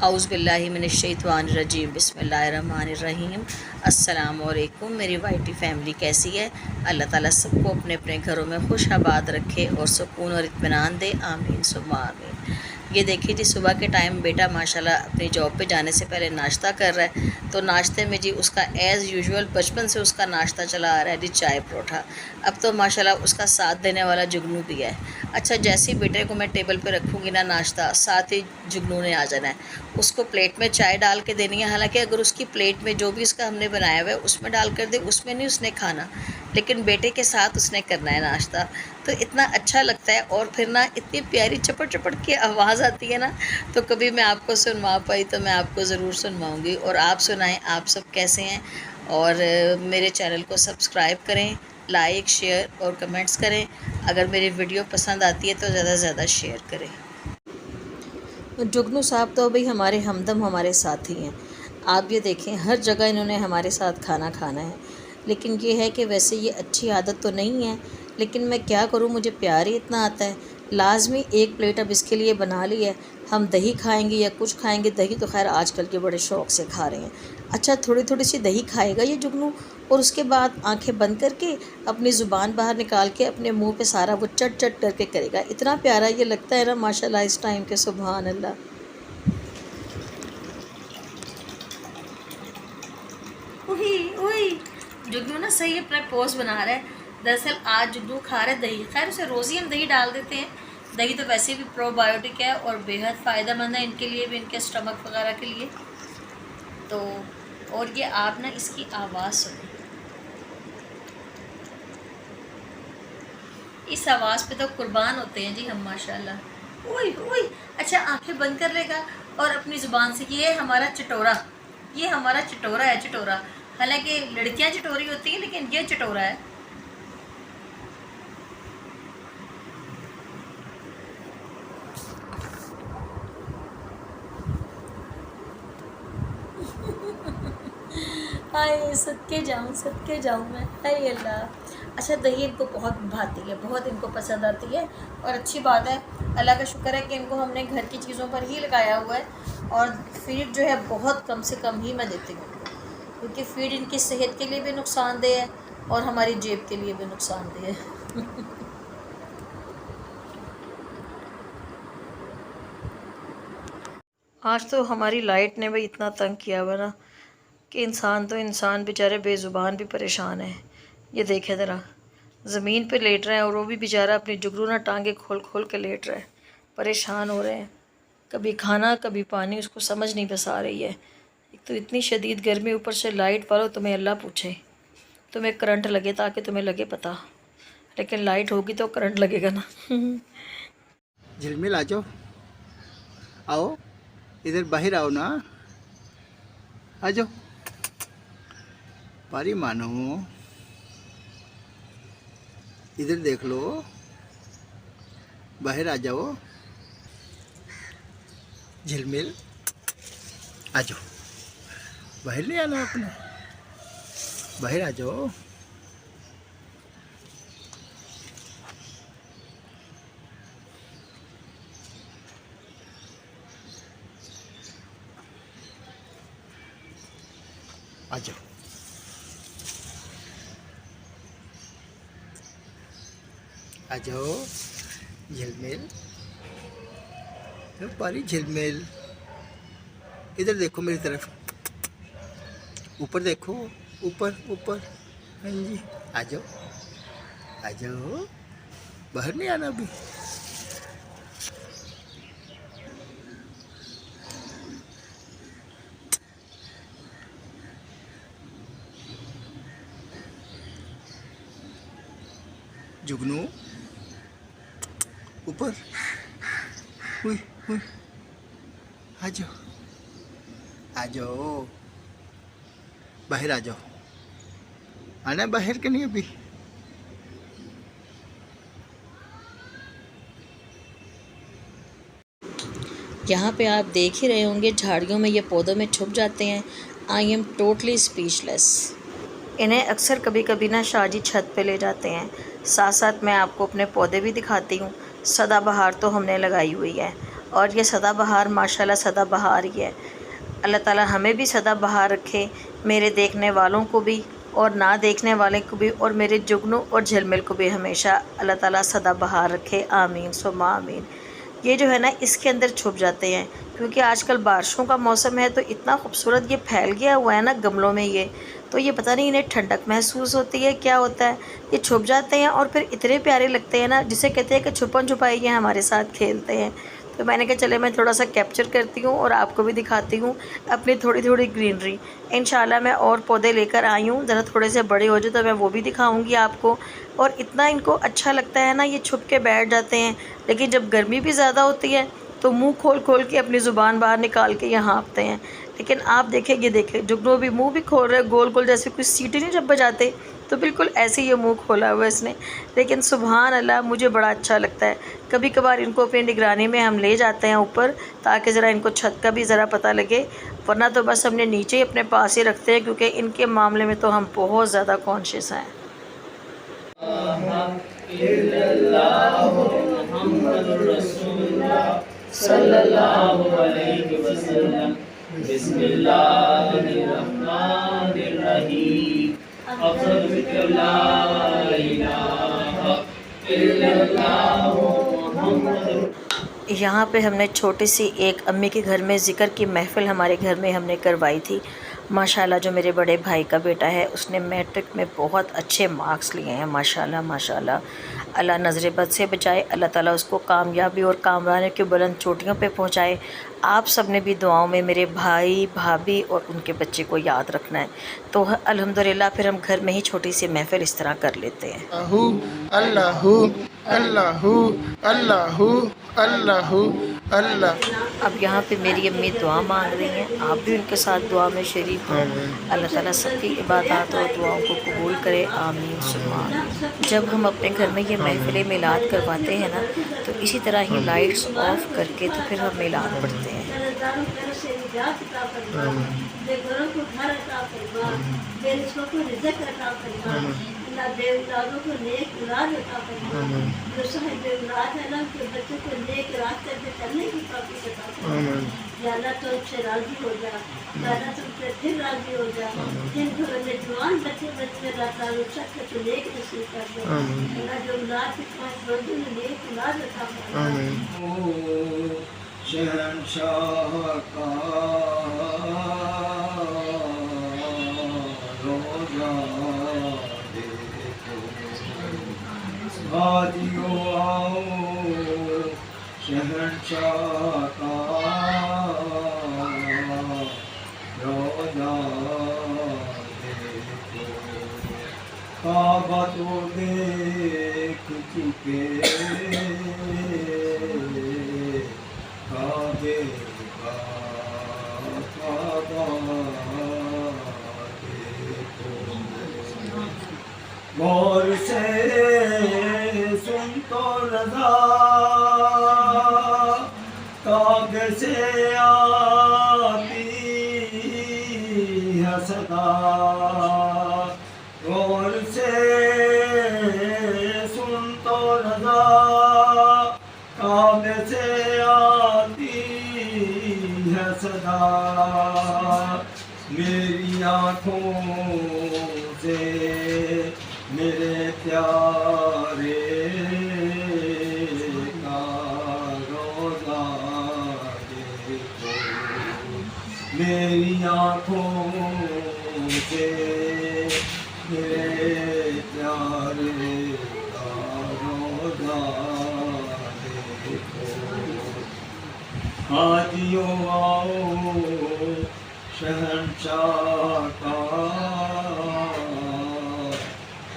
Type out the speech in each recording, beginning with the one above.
औज़ु बिल्लाहि मिनश्शैतानिर्रजीम बिस्मिल्लाहिर्रहमानिर्रहीम। अस्सलामु अलैकुम। मेरी वाइटी फैमिली कैसी है? अल्लाह ताला सबको अपने अपने घरों में खुश आबाद रखे और सुकून और इत्मीनान दे, आमीन सुम्मा आमीन। ये देखिए जी, सुबह के टाइम बेटा माशाल्लाह अपनी जॉब पे जाने से पहले नाश्ता कर रहा है। तो नाश्ते में जी उसका एज़ यूजुअल बचपन से उसका नाश्ता चला आ रहा है जी, चाय परोठा। अब तो माशाल्लाह उसका साथ देने वाला जुगनू भी है। अच्छा, जैसे ही बेटे को मैं टेबल पे रखूँगी ना नाश्ता, साथ ही जुगनू ने आ जाना है। उसको प्लेट में चाय डाल के देनी है। हालांकि अगर उसकी प्लेट में जो भी उसका हमने बनाया हुआ है उसमें डाल कर दे, उसमें नहीं उसने खाना, लेकिन बेटे के साथ उसने करना है नाश्ता। तो इतना अच्छा लगता है। और फिर ना इतनी प्यारी चपड़ चपड़ की आवाज़ आती है ना, तो कभी मैं आपको सुनवा पाई तो मैं आपको ज़रूर सुनवाऊँगी। और आप सुनाएं, आप सब कैसे हैं? और मेरे चैनल को सब्सक्राइब करें, लाइक शेयर और कमेंट्स करें। अगर मेरी वीडियो पसंद आती है तो ज़्यादा से ज़्यादा शेयर करें। जुगनू साहब तो भाई हमारे हमदम, हमारे साथी हैं। आप ये देखें, हर जगह इन्होंने हमारे साथ खाना खाना है। लेकिन ये है कि वैसे ये अच्छी आदत तो नहीं है, लेकिन मैं क्या करूँ, मुझे प्यार ही इतना आता है। लाजमी एक प्लेट अब इसके लिए बना ली है। हम दही खाएंगे या कुछ खाएंगे, दही तो खैर आजकल के बड़े शौक़ से खा रहे हैं। अच्छा, थोड़ी थोड़ी सी दही खाएगा ये जुगनू, और उसके बाद आंखें बंद करके अपनी ज़ुबान बाहर निकाल के अपने मुंह पे सारा वो चट चट करके करेगा। इतना प्यारा ये लगता है ना माशाल्लाह इस टाइम के, सुभान अल्लाह। वही वही जुगनू ना सही अपना पोज बना रहा है। दरअसल आज जुगनू खा रहा है दही। खैर उसे रोज़ ही हम दही डाल देते हैं। दही तो वैसे भी प्रोबायोटिक है और बेहद फ़ायदेमंद है इनके लिए भी, इनके स्टमक वगैरह के लिए। तो और ये आप ना इसकी आवाज़ सुने, इस आवाज़ पे तो कुर्बान होते हैं जी हम माशाल्लाह। ओए ओए। अच्छा, आंखें बंद कर लेगा और अपनी ज़ुबान से, ये हमारा चटोरा, ये हमारा चटोरा है, चटोरा। हालांकि लड़कियां चटोरी होती हैं लेकिन ये चटोरा है। हाय सदके जाऊँ मैं, हाय अल्लाह। अच्छा, दही इनको बहुत भाती है, बहुत इनको पसंद आती है। और अच्छी बात है, अल्लाह का शुक्र है कि इनको हमने घर की चीज़ों पर ही लगाया हुआ है। और फीड जो है बहुत कम से कम ही मैं देती हूँ, क्योंकि फीड इनकी सेहत के लिए भी नुकसानदेह है और हमारी जेब के लिए भी नुकसानदेह है। आज तो हमारी लाइट ने भी इतना तंग किया हुआ ना कि इंसान बेचारे बेज़ुबान भी परेशान है। ये देखे ज़रा, ज़मीन पे लेट रहे हैं और वो भी बेचारा अपनी जुगनू ना टांगे खोल खोल के लेट रहा है। परेशान हो रहे हैं, कभी खाना कभी पानी, उसको समझ नहीं बस आ रही है। एक तो इतनी शदीद गर्मी, ऊपर से लाइट वालों, तुम्हें अल्लाह पूछे तुम्हें करंट लगे ताकि तुम्हें लगे पता, लेकिन लाइट होगी तो करंट लगेगा ना। झिलमिल आ जाओ, आओ इधर बाहर आओ ना, आ जाओ पारी मानो, इधर देख लो, बाहर आ जाओ। झिलमिल आ जाओ, बाहर नहीं आना अपने, बाहर आ जाओ। आ जाओ, आ जाओ झिलमिल, पारी झिलमिल, इधर देखो मेरी तरफ, ऊपर देखो, ऊपर ऊपर, हाँ जी, आ जाओ, आ जाओ, बाहर नहीं आना अभी। जुगनू ऊपर, हुई हुई, आ जाओ, आ जाओ, बाहर आ जाओ, आना बाहर के नहीं अभी। यहाँ पे आप देख ही रहे होंगे, झाड़ियों में ये पौधों में छुप जाते हैं। I am totally speechless. इन्हें अक्सर कभी कभी ना शाहजी छत पे ले जाते हैं। साथ साथ मैं आपको अपने पौधे भी दिखाती हूँ। सदाबहार तो हमने लगाई हुई है, और ये सदाबहार माशाल्लाह सदाबहार ही है। अल्लाह ताला हमें भी सदाबहार रखे, मेरे देखने वालों को भी और ना देखने वाले को भी, और मेरे जुगनू और झिलमिल को भी हमेशा अल्लाह ताला सदाबहार रखे। आमीन सुम्मा आमीन। ये जो है ना इसके अंदर छुप जाते हैं, क्योंकि आजकल बारिशों का मौसम है तो इतना खूबसूरत ये फैल गया हुआ है ना गमलों में ये, तो ये पता नहीं इन्हें ठंडक महसूस होती है क्या होता है, ये छुप जाते हैं और फिर इतने प्यारे लगते हैं ना, जिसे कहते हैं कि छुपन छुपाई ये हमारे साथ खेलते हैं। तो मैंने कहा चले मैं थोड़ा सा कैप्चर करती हूँ और आपको भी दिखाती हूँ अपनी थोड़ी थोड़ी ग्रीनरी। इंशाल्लाह मैं और पौधे लेकर आई हूँ, ज़रा थोड़े से बड़े हो जाए तो मैं वो भी दिखाऊँगी आपको। और इतना इनको अच्छा लगता है ना, ये छुप के बैठ जाते हैं, लेकिन जब गर्मी भी ज़्यादा होती है तो मुंह खोल खोल के अपनी ज़ुबान बाहर निकाल के ये हाँफते हैं। लेकिन आप देखें, ये देखें जुगनू भी मुंह भी खोल रहे, गोल गोल जैसे कुछ सीटी नहीं जब बजाते, तो बिल्कुल ऐसे ही ये मुंह खोला हुआ है इसने। लेकिन सुभान अल्लाह, मुझे बड़ा अच्छा लगता है। कभी कभार इनको अपनी निगरानी में हम ले जाते हैं ऊपर, ताकि ज़रा इनको छत का भी ज़रा पता लगे, वरना तो बस हमने नीचे ही अपने पास ही रखते हैं, क्योंकि इनके मामले में तो हम बहुत ज़्यादा कॉन्शियस हैं। सल्लल्लाहु अलैहि वसल्लम। बिस्मिल्लाहिर्रहमानिर्रहीम। अक़्सम ला इलाहा इल्लल्लाह मुहम्मदुर। यहाँ पे हमने छोटी सी एक अम्मी के घर में ज़िक्र की महफ़िल हमारे घर में हमने करवाई थी। माशाल्लाह जो मेरे बड़े भाई का बेटा है उसने मैट्रिक में बहुत अच्छे मार्क्स लिए हैं माशाल्लाह माशाल्लाह। अल्लाह नज़र बद से बचाए, अल्लाह ताला उसको कामयाबी और कामरानी की बुलंद चोटियों पे पहुँचाए। आप सब ने भी दुआओं में मेरे भाई भाभी और उनके बच्चे को याद रखना है। तो अल्हम्दुलिल्लाह फिर हम घर में ही छोटी सी महफ़िल इस तरह कर लेते हैं। अल्लाहु अल्लाहु अल्लाहु अल्लाहु अल्लाह। अब यहाँ पे मेरी अम्मी दुआ मांग रही हैं, आप भी उनके साथ दुआ में शरीक हों। अल्लाह ताला सबकी इबादत और दुआओं को कबूल करे। आमीन सुम्मा आमीन। जब हम अपने घर में ये महफ़िल मिलाद करवाते हैं ना, तो इसी तरह ही लाइट्स ऑफ करके तो फिर हम मिलाद पढ़ते हैं। अल्लाह बेऔलादों को नेक औलाद अता फरमा। जो साहिब बेऔलाद है ना, उनके बच्चों को नेक रास्ते पे चलने की तौफीक अता फरमा। या अल्लाह तो उनसे राज़ी हो जा, या अल्लाह तुमसे फिर राज़ी हो जा। जिन घरों में जवान बच्चे बच्चे अल्लाह ताला सबको तो नेक नसीब कर दे। अल्लाह जो औलाद के पास रोज़ी में नेक औलाद अता फरमा। शहंशाह का रोज़ा हाजियो आओ, शहंशाह का रोज़ा देखो। काबा तो देख चुके, काबे का काबा देखो। गौर से सुन तो रज़ा, काबे से आती है सदा। गौर से सुन तो रज़ा, काबे से आती है सदा। मेरी आँखों से मेरे प्यारे का रोज़ा देखो। मेरी आँखों से मेरे प्यारे का रोज़ा देखो। हाजियों आओ, शहंशाह का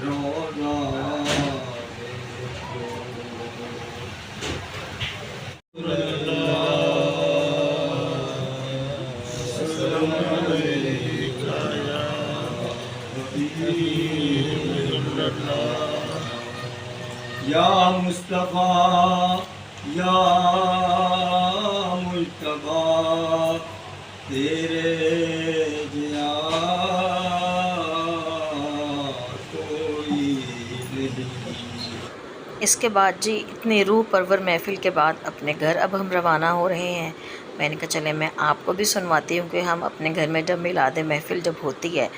रोज़ा देखो। या मुस्तफ़ा या मुज्तबा, तेरे जिया कोई नहीं। इसके बाद जी इतनी रूह परवर महफ़िल के बाद अपने घर अब हम रवाना हो रहे हैं। मैंने कहा चले मैं आपको भी सुनवाती हूँ कि हम अपने घर में जब मिलाद महफ़िल जब होती है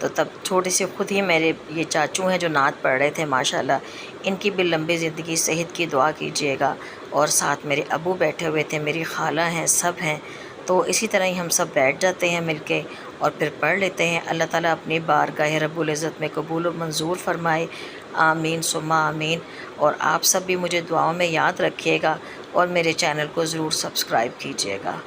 तो तब छोटे से खुद ही मेरे ये चाचू हैं जो नात पढ़ रहे थे माशाल्लाह, इनकी भी लंबी ज़िंदगी सेहत की दुआ कीजिएगा। और साथ मेरे अबू बैठे हुए थे, मेरी खाला हैं, सब हैं। तो इसी तरह ही हम सब बैठ जाते हैं मिलके और फिर पढ़ लेते हैं। अल्लाह ताला अपनी बारगाह रब्बुल इज़्ज़त में कबूल और मंजूर फरमाए, आमीन सुम्मा आमीन। और आप सब भी मुझे दुआओं में याद रखिएगा और मेरे चैनल को ज़रूर सब्सक्राइब कीजिएगा।